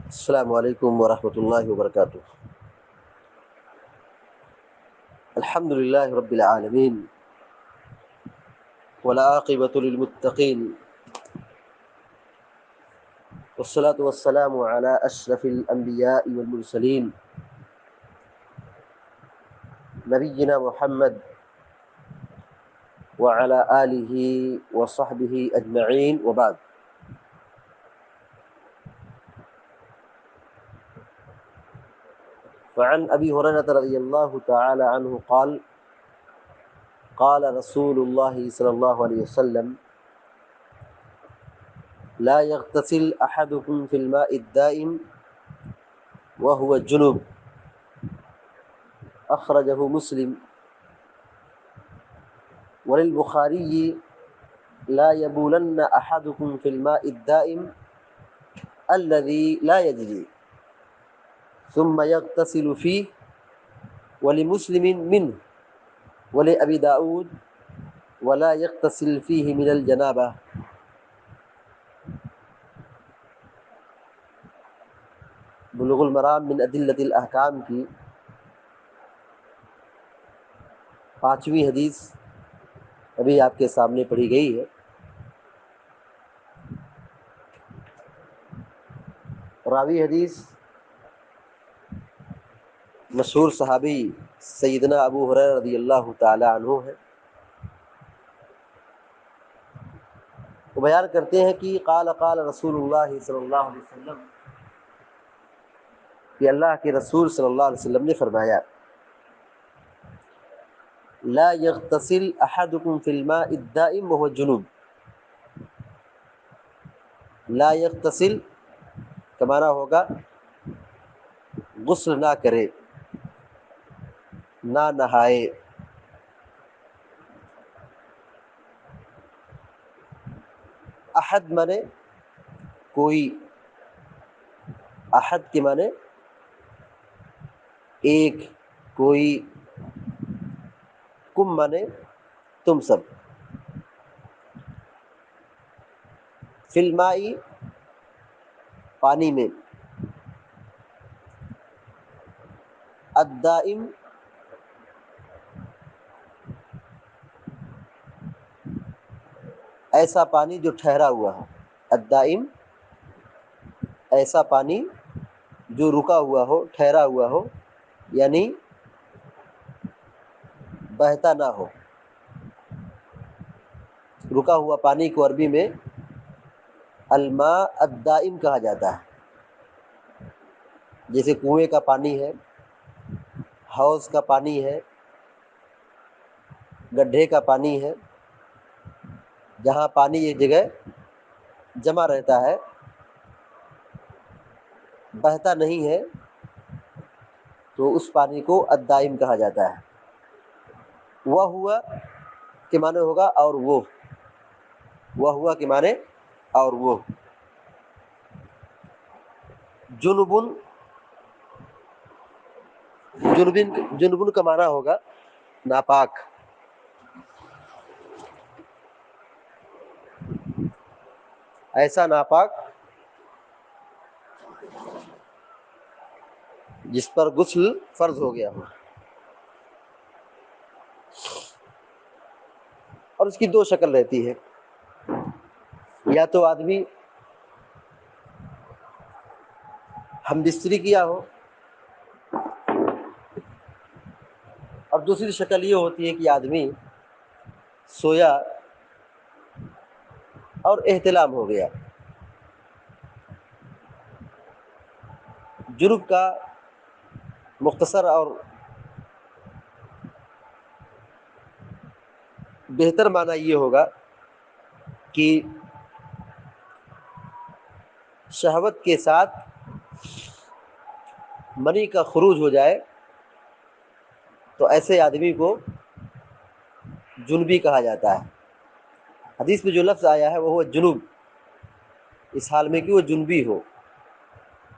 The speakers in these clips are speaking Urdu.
السلام علیکم ورحمۃ اللہ وبرکاتہ۔ الحمد للہ رب العالمین والعاقبۃ للمتقین والصلاة والسلام علی اشرف الانبیاء والمرسلین نبینا محمد وعلی آلہ وصحبہ اجمعین وبعد۔ فعن ابی ہریرہ رضی اللہ تعالی عنہ قال قال رسول اللہ صلی اللہ علیہ وسلم لا يغتسل احدكم في الماء الدائم وهو جنب، اخرجہ مسلم۔ وللبخاری لا يبولن احدكم في الماء الدائم الذي لا يجري ثم يغتسل فيه، ولمسلم منه، ولأبي داود ولا يغتسل فيه من الجنابة۔ بلوغ المرام من ادلۃ الاحکام کی 5ویں حدیث ابھی آپ کے سامنے پڑھی گئی ہے۔ راوی حدیث مشہور صحابی سیدنا ابو ہریرہ رضی اللہ تعالی عنہ ہے۔ وہ بیان کرتے ہیں کہ قال رسول اللہ صلی اللہ علیہ وسلم، کہ اللہ کے رسول صلی اللہ علیہ وسلم نے فرمایا لا يغتسل احدكم في الماء الدائم وهو جنوب۔ لا يغتسل کا معنی ہوگا غسل نہ کرے، نہ نہائے۔ احد مانے کوئی، احد کے مانے ایک، کوئی، کم مانے تم سب۔ فی المائی پانی میں، الدائم ایسا پانی جو ٹھہرا ہوا ہے، الدائم ایسا پانی جو رکا ہوا ہو، ٹھہرا ہوا ہو، یعنی بہتا نہ ہو۔ رکا ہوا پانی کو عربی میں الماء الدائم کہا جاتا ہے۔ جیسے کنویں کا پانی ہے، حوض کا پانی ہے، گڈھے کا پانی ہے، جہاں پانی ایک جگہ جمع رہتا ہے، بہتا نہیں ہے، تو اس پانی کو الدائم کہا جاتا ہے۔ وہ ہوا کے معنی ہوگا اور وہ ہوا کے معنی اور وہ۔ جنبن، جنبن کا معنی ہوگا ناپاک۔ ایسا ناپاک جس پر غسل فرض ہو گیا ہو۔ اور اس کی دو شکل رہتی ہے، یا تو آدمی ہم بستری کیا ہو، اور دوسری شکل یہ ہوتی ہے کہ آدمی سویا اور احتلام ہو گیا۔ جنوب کا مختصر اور بہتر معنی یہ ہوگا کہ شہوت کے ساتھ منی کا خروج ہو جائے تو ایسے آدمی کو جنبی کہا جاتا ہے۔ حدیث میں جو لفظ آیا ہے وہ جنوب، اس حال میں کہ وہ جنبی ہو،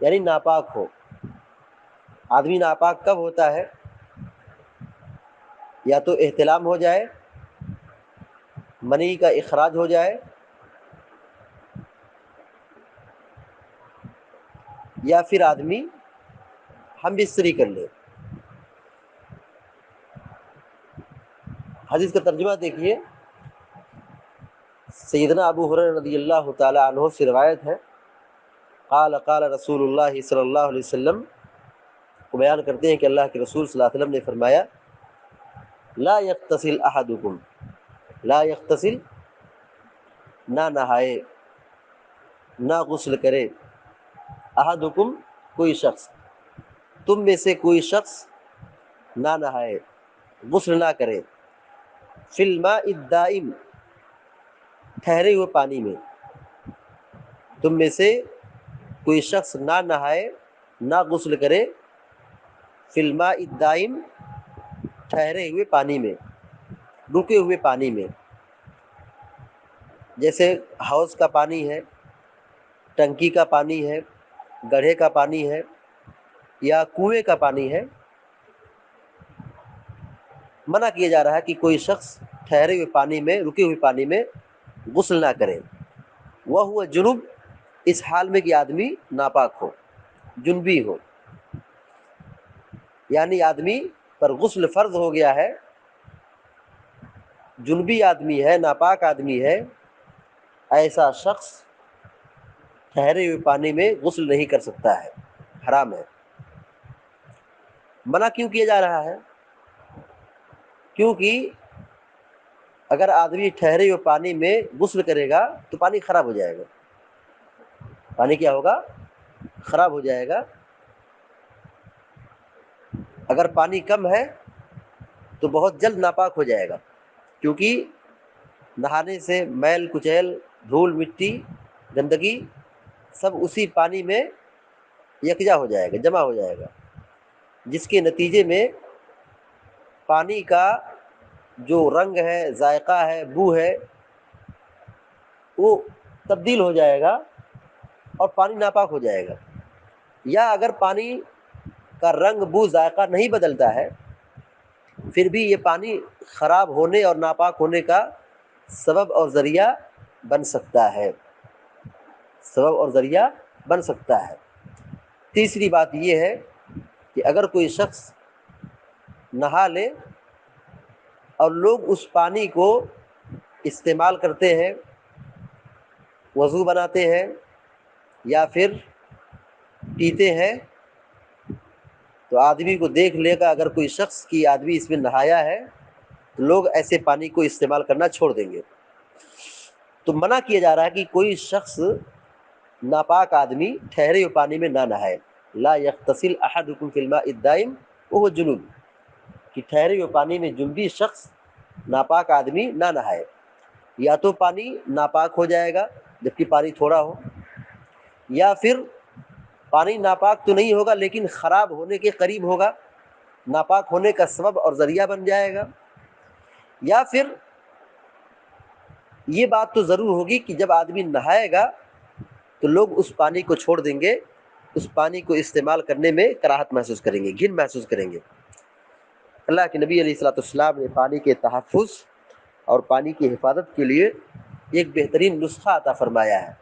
یعنی ناپاک ہو۔ آدمی ناپاک کب ہوتا ہے؟ یا تو احتلام ہو جائے، منی کا اخراج ہو جائے، یا پھر آدمی ہم بستری کر لے۔ حدیث کا ترجمہ دیکھیے، سیدنا ابو ہریرہ رضی اللہ تعالی عنہ سے روایت ہے، قال قال رسول اللہ صلی اللہ علیہ وسلم، کو بیان کرتے ہیں کہ اللہ کے رسول صلی اللہ علیہ وسلم نے فرمایا، لا یغتسل احدکم، لا یغتسل، نہ نہائے، نہ غسل کرے، احدکم، کوئی شخص، تم میں سے کوئی شخص نہ نہائے، غسل نہ کرے، فی الماء الدائم، ٹھہرے ہوئے پانی میں، تم میں سے کوئی شخص نہ نہائے نہ غسل کرے، فی الماء الدائم، ٹھہرے ہوئے پانی میں، رکے ہوئے پانی میں، جیسے حوض کا پانی ہے، ٹنکی کا پانی ہے، گڑھے کا پانی ہے، یا کنویں کا پانی ہے۔ منع کیا جا رہا ہے کہ کوئی شخص ٹھہرے ہوئے پانی میں، رکے ہوئے پانی میں غسل نہ کرے، وہ جنب، اس حال میں کہ آدمی ناپاک ہو، جنبی ہو، یعنی آدمی پر غسل فرض ہو گیا ہے، جنبی آدمی ہے، ناپاک آدمی ہے، ایسا شخص ٹھہرے ہوئے پانی میں غسل نہیں کر سکتا ہے، حرام ہے۔ منع کیوں کیا جا رہا ہے؟ کیونکہ اگر آدمی ٹھہرے ہوئے پانی میں غسل کرے گا تو پانی خراب ہو جائے گا، پانی کیا ہوگا؟ خراب ہو جائے گا۔ اگر پانی کم ہے تو بہت جلد ناپاک ہو جائے گا، کیونکہ نہانے سے میل کچیل، دھول مٹی، گندگی سب اسی پانی میں یکجا ہو جائے گا، جمع ہو جائے گا، جس کے نتیجے میں پانی کا جو رنگ ہے، ذائقہ ہے، بو ہے، وہ تبدیل ہو جائے گا اور پانی ناپاک ہو جائے گا۔ یا اگر پانی کا رنگ، بو، ذائقہ نہیں بدلتا ہے، پھر بھی یہ پانی خراب ہونے اور ناپاک ہونے کا سبب اور ذریعہ بن سکتا ہے، سبب اور ذریعہ بن سکتا ہے۔ تیسری بات یہ ہے کہ اگر کوئی شخص نہا لے اور لوگ اس پانی کو استعمال کرتے ہیں، وضو بناتے ہیں یا پھر پیتے ہیں، تو آدمی کو دیکھ لے گا، اگر کوئی شخص کی آدمی اس میں نہایا ہے تو لوگ ایسے پانی کو استعمال کرنا چھوڑ دیں گے۔ تو منع کیا جا رہا ہے کہ کوئی شخص ناپاک آدمی ٹھہرے ہوئے پانی میں نہ نہائے، لا یغتسل احدکم فی الماء الدائم وهو جنوب، کہ ٹھہرے ہوئے پانی میں جنبی شخص، ناپاک آدمی نہ نہائے۔ یا تو پانی ناپاک ہو جائے گا جبکہ پانی تھوڑا ہو، یا پھر پانی ناپاک تو نہیں ہوگا لیکن خراب ہونے کے قریب ہوگا، ناپاک ہونے کا سبب اور ذریعہ بن جائے گا، یا پھر یہ بات تو ضرور ہوگی کہ جب آدمی نہائے گا تو لوگ اس پانی کو چھوڑ دیں گے، اس پانی کو استعمال کرنے میں کراہت محسوس کریں گے، گھن محسوس کریں گے۔ اللہ کے نبی علیہ الصلوۃ والسلام نے پانی کے تحفظ اور پانی کی حفاظت کے لیے ایک بہترین نسخہ عطا فرمایا ہے،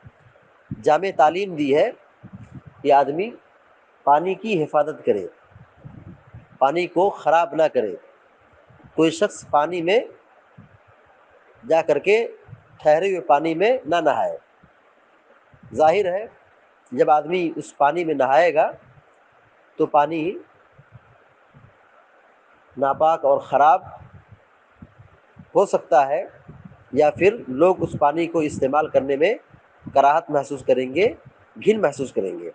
جامع تعلیم دی ہے کہ آدمی پانی کی حفاظت کرے، پانی کو خراب نہ کرے۔ کوئی شخص پانی میں جا کر کے ٹھہرے ہوئے پانی میں نہ نہائے۔ ظاہر ہے جب آدمی اس پانی میں نہائے گا تو پانی ناپاک اور خراب ہو سکتا ہے، یا پھر لوگ اس پانی کو استعمال کرنے میں کراہت محسوس کریں گے، گھن محسوس کریں گے۔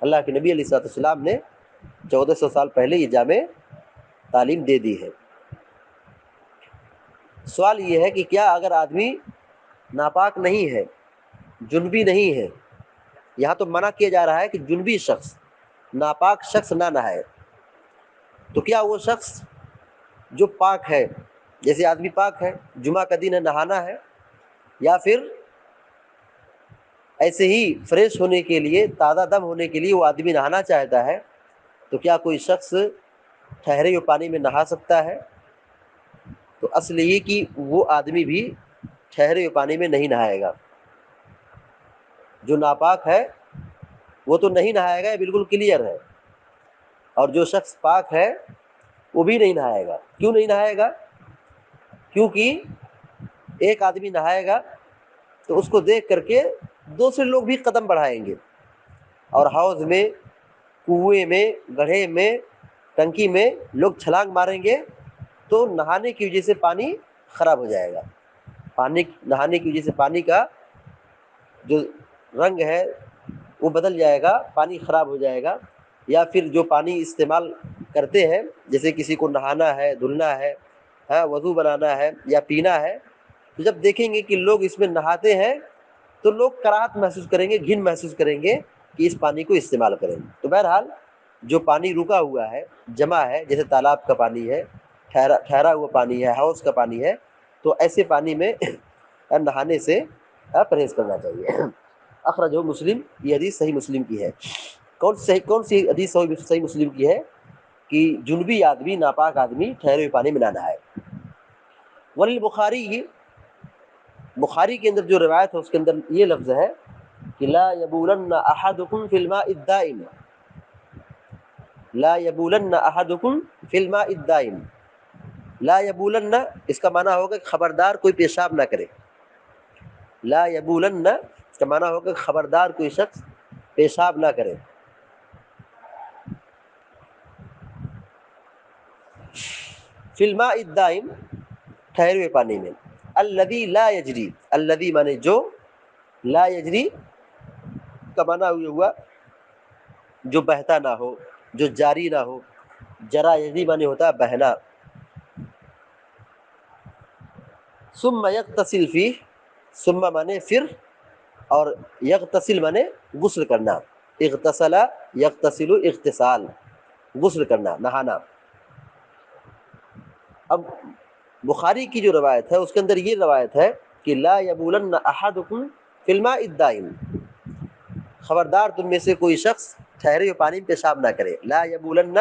اللہ کے نبی علیہ الصلوۃ والسلام نے 1400 سال پہلے یہ جامع تعلیم دے دی ہے۔ سوال یہ ہے کہ کیا اگر آدمی ناپاک نہیں ہے، جنبی نہیں ہے، یہاں تو منع کیا جا رہا ہے کہ جنبی شخص، ناپاک شخص نہ نہائے، تو کیا وہ شخص جو پاک ہے، جیسے آدمی پاک ہے، جمعہ کا دن ہے، نہانا ہے، یا پھر ایسے ہی فریش ہونے کے لیے، تازہ دم ہونے کے لیے وہ آدمی نہانا چاہتا ہے، تو کیا کوئی شخص ٹھہرے ہوئے پانی میں نہا سکتا ہے؟ تو اصل یہ کہ وہ آدمی بھی ٹھہرے ہوئے پانی میں نہیں نہائے گا۔ جو ناپاک ہے وہ تو نہیں نہائے گا، یہ بالکل کلیئر ہے. اور جو شخص پاک ہے وہ بھی نہیں نہائے گا. کیوں نہیں نہائے گا؟ کیونکہ ایک آدمی نہائے گا تو اس کو دیکھ کر کے دوسرے لوگ بھی قدم بڑھائیں گے، اور حوض میں، کنویں میں، گڑھے میں، ٹنکی میں لوگ چھلانگ ماریں گے تو نہانے کی وجہ سے پانی خراب ہو جائے گا. نہانے کی وجہ سے پانی کا جو رنگ ہے وہ بدل جائے گا، پانی خراب ہو جائے گا. یا پھر جو پانی استعمال کرتے ہیں، جیسے کسی کو نہانا ہے، دھلنا ہے، وضو بنانا ہے یا پینا ہے، تو جب دیکھیں گے کہ لوگ اس میں نہاتے ہیں تو لوگ کراہت محسوس کریں گے، گھن محسوس کریں گے کہ اس پانی کو استعمال کریں گے. تو بہرحال جو پانی رکا ہوا ہے، جمع ہے، جیسے تالاب کا پانی ہے، ٹھہرا ہوا پانی ہے، حوض کا پانی ہے، تو ایسے پانی میں نہانے سے پرہیز کرنا چاہیے. اخرجہ مسلم، یہ حدیث صحیح مسلم کی ہے. کون سی حدیث صحیح مسلم کی ہے؟ کہ جنبی آدمی، ناپاک آدمی ٹھہرے ہوئے پانی میں نہ نہائے. وللبخاری، بخاری کے اندر جو روایت ہے اس کے اندر یہ لفظ ہے کہ لا یبولن احدکم فی الماء الدائم، لا یبولن احدکم فی الماء الدائم. لا یبولن، اس کا معنی ہوگا کہ خبردار کوئی پیشاب نہ کرے. لا یبولن اس کا معنی ہوگا کہ خبردار کوئی شخص پیشاب نہ کرے. فی الماء الدائم، ٹھہرے ہوئے پانی میں. الذی لا یجری، الذی معنی جو، لا یجری کا معنی ہوا جو بہتا نہ ہو، جو جاری نہ ہو. جرا یجری معنی ہوتا ہے بہنا. ثم یغتسل فیہ، ثم معنی پھر، اور یغتسل معنی غسل کرنا. اغتسل یغتسل اغتسال، غسل کرنا، نہانا. اب بخاری کی جو روایت ہے اس کے اندر یہ روایت ہے کہ لا یبولن احدکم فی الماء الدائم، خبردار تم میں سے کوئی شخص ٹھہرے ہوئے پانی میں پیشاب نہ کرے. لا یبولن،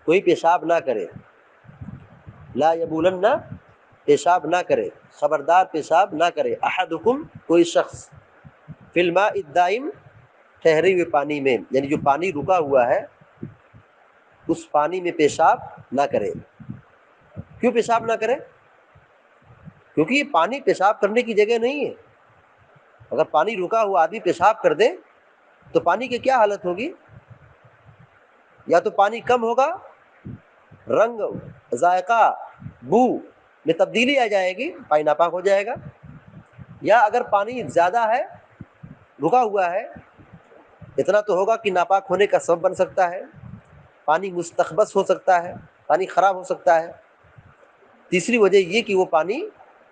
کوئی پیشاب نہ کرے. لا یبولن، پیشاب نہ کرے، خبردار پیشاب نہ کرے. احدکم، کوئی شخص، فی الماء الدائم، ٹھہرے ہوئے پانی میں، یعنی جو پانی رکا ہوا ہے اس پانی میں پیشاب نہ کرے. کیوں پیشاب نہ کرے؟ کیونکہ یہ پانی پیشاب کرنے کی جگہ نہیں ہے. اگر پانی رکا ہوا آدمی پیشاب کر دے تو پانی کی کیا حالت ہوگی؟ یا تو پانی کم ہوگا، رنگ، ذائقہ، بو میں تبدیلی آ جائے گی، پانی ناپاک ہو جائے گا. یا اگر پانی زیادہ ہے، رکا ہوا ہے، اتنا تو ہوگا کہ ناپاک ہونے کا سبب بن سکتا ہے، پانی مستخبث ہو سکتا ہے، پانی خراب ہو سکتا ہے. تیسری وجہ یہ کہ وہ پانی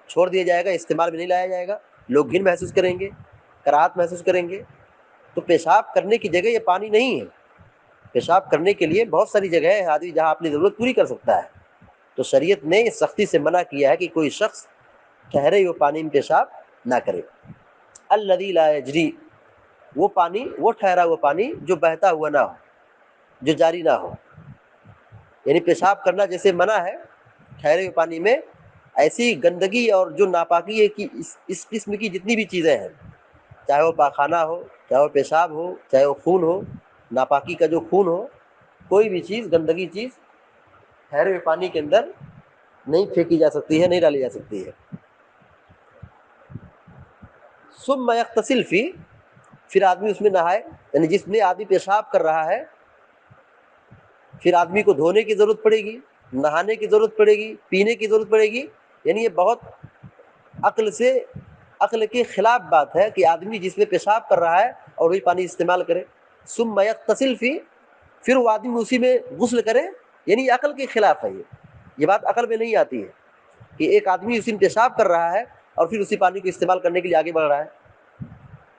چھوڑ دیا جائے گا، استعمال میں نہیں لایا جائے گا، لوگ گھن محسوس کریں گے، کراہت محسوس کریں گے. تو پیشاب کرنے کی جگہ یہ پانی نہیں ہے. پیشاب کرنے کے لیے بہت ساری جگہ ہے آدمی جہاں اپنی ضرورت پوری کر سکتا ہے. تو شریعت نے سختی سے منع کیا ہے کہ کوئی شخص ٹھہرے ہوئے پانی میں پیشاب نہ کرے. الذی لا یجری، وہ پانی، وہ ٹھہرا ہوا پانی جو بہتا ہوا نہ ہو، جو جاری نہ ہو. یعنی پیشاب کرنا جیسے منع ہے ٹھہرے ہوئے پانی میں، ایسی گندگی اور جو ناپاکی ہے کہ اس قسم کی جتنی بھی چیزیں ہیں، چاہے وہ پاخانہ ہو، چاہے وہ پیشاب ہو، چاہے وہ خون ہو، ناپاکی کا جو خون ہو، کوئی بھی چیز، گندگی چیز ٹھہرے ہوئے پانی کے اندر نہیں پھینکی جا سکتی ہے، نہیں ڈالی جا سکتی ہے. ثم یغتسل فیہ، پھر آدمی اس میں نہائے. یعنی جس میں آدمی پیشاب کر رہا ہے پھر آدمی کو دھونے کی ضرورت پڑے گی، نہانے کی ضرورت پڑے گی، پینے کی ضرورت پڑے گی. یعنی یہ بہت عقل کے خلاف بات ہے کہ آدمی جس میں پیشاب کر رہا ہے اور وہی پانی استعمال کرے. ثم یغتسل فیہ، پھر وہ آدمی اسی میں غسل کرے. یعنی یہ عقل کے خلاف ہے. یہ بات عقل میں نہیں آتی ہے کہ ایک آدمی اسی میں پیشاب کر رہا ہے اور پھر اسی پانی کو استعمال کرنے کے لیے آگے بڑھ رہا ہے.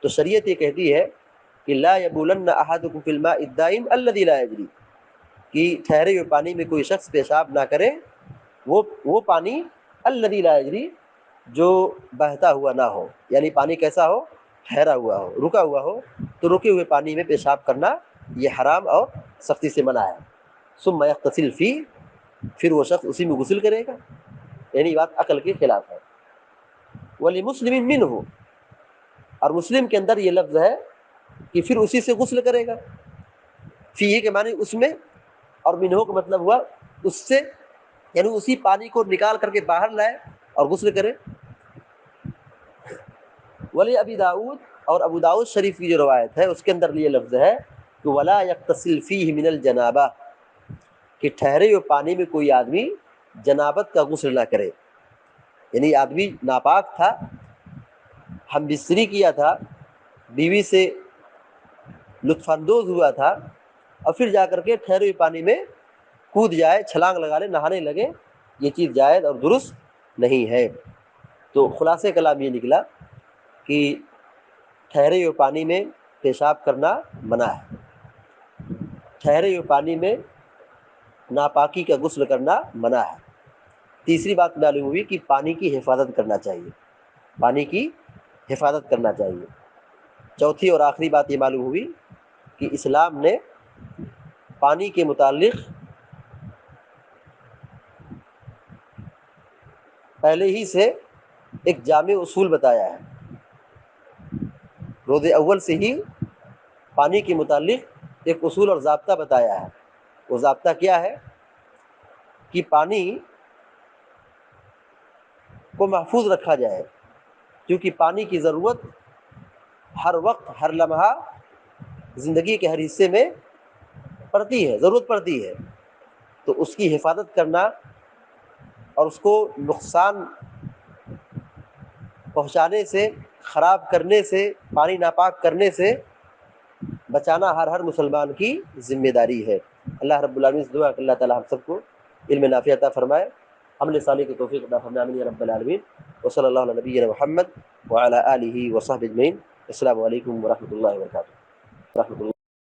تو شریعت یہ کہتی ہے کہ لا یبولن احدکم فی الماء الدائم الذی لا یجری، کہ ٹھہرے ہوئے پانی میں کوئی شخص پیشاب نہ کرے، وہ پانی الذی لا یجری، جو بہتا ہوا نہ ہو. یعنی پانی کیسا ہو؟ ٹھہرا ہوا ہو، رکا ہوا ہو. تو رکے ہوئے پانی میں پیشاب کرنا یہ حرام اور سختی سے منع ہے. ثم یغتسل فیہ، پھر وہ شخص اسی میں غسل کرے گا. یعنی بات عقل کے خلاف ہے. ولمسلم منہ، اور مسلم کے اندر یہ لفظ ہے کہ پھر اسی سے غسل کرے گا. فیہ کے معنی اس میں، اور منہو کا مطلب ہوا اس سے، یعنی اسی پانی کو نکال کر کے باہر لائے اور غسل کرے. ولی ابی داؤد، اور ابو داؤد شریف کی جو روایت ہے اس کے اندر یہ لفظ ہے کہ ولا یغتسل فیہ من الجنابہ، کہ ٹھہرے ہوئے پانی میں کوئی آدمی جنابت کا غسل نہ کرے. یعنی آدمی ناپاک تھا، ہم بستری کیا تھا، بیوی سے لطف اندوز ہوا تھا، اور پھر جا کر کے ٹھہرے ہوئے پانی میں کود جائے، چھلانگ لگا لے، نہانے لگے، یہ چیز جائز اور درست نہیں ہے. تو خلاصہ کلام یہ نکلا کہ ٹھہرے ہوئے پانی میں پیشاب کرنا منع ہے، ٹھہرے ہوئے پانی میں ناپاکی کا غسل کرنا منع ہے. تیسری بات معلوم ہوئی کہ پانی کی حفاظت کرنا چاہیے، پانی کی حفاظت کرنا چاہیے. چوتھی اور آخری بات یہ معلوم ہوئی کہ اسلام نے پانی کے متعلق پہلے ہی سے ایک جامع اصول بتایا ہے. روز اول سے ہی پانی کے متعلق ایک اصول اور ضابطہ بتایا ہے. وہ ضابطہ کیا ہے کہ پانی کو محفوظ رکھا جائے، کیونکہ پانی کی ضرورت ہر وقت ہر لمحہ زندگی کے ہر حصے میں پڑتی ہے، ضرورت پڑتی ہے. تو اس کی حفاظت کرنا اور اس کو نقصان پہنچانے سے، خراب کرنے سے، پانی ناپاک کرنے سے بچانا ہر مسلمان کی ذمہ داری ہے. اللہ رب العالمین سے دعا کہ اللہ تعالی ہم سب کو علم نافع عطا فرمائے، عمل صالح کی توفیق عطا فرمائے، آمین یا رب العالمین. وصلی اللہ علی نبینا محمد وعلی آلہ وصحبہ اجمعین. السلام علیکم ورحمۃ اللہ وبرکاتہ.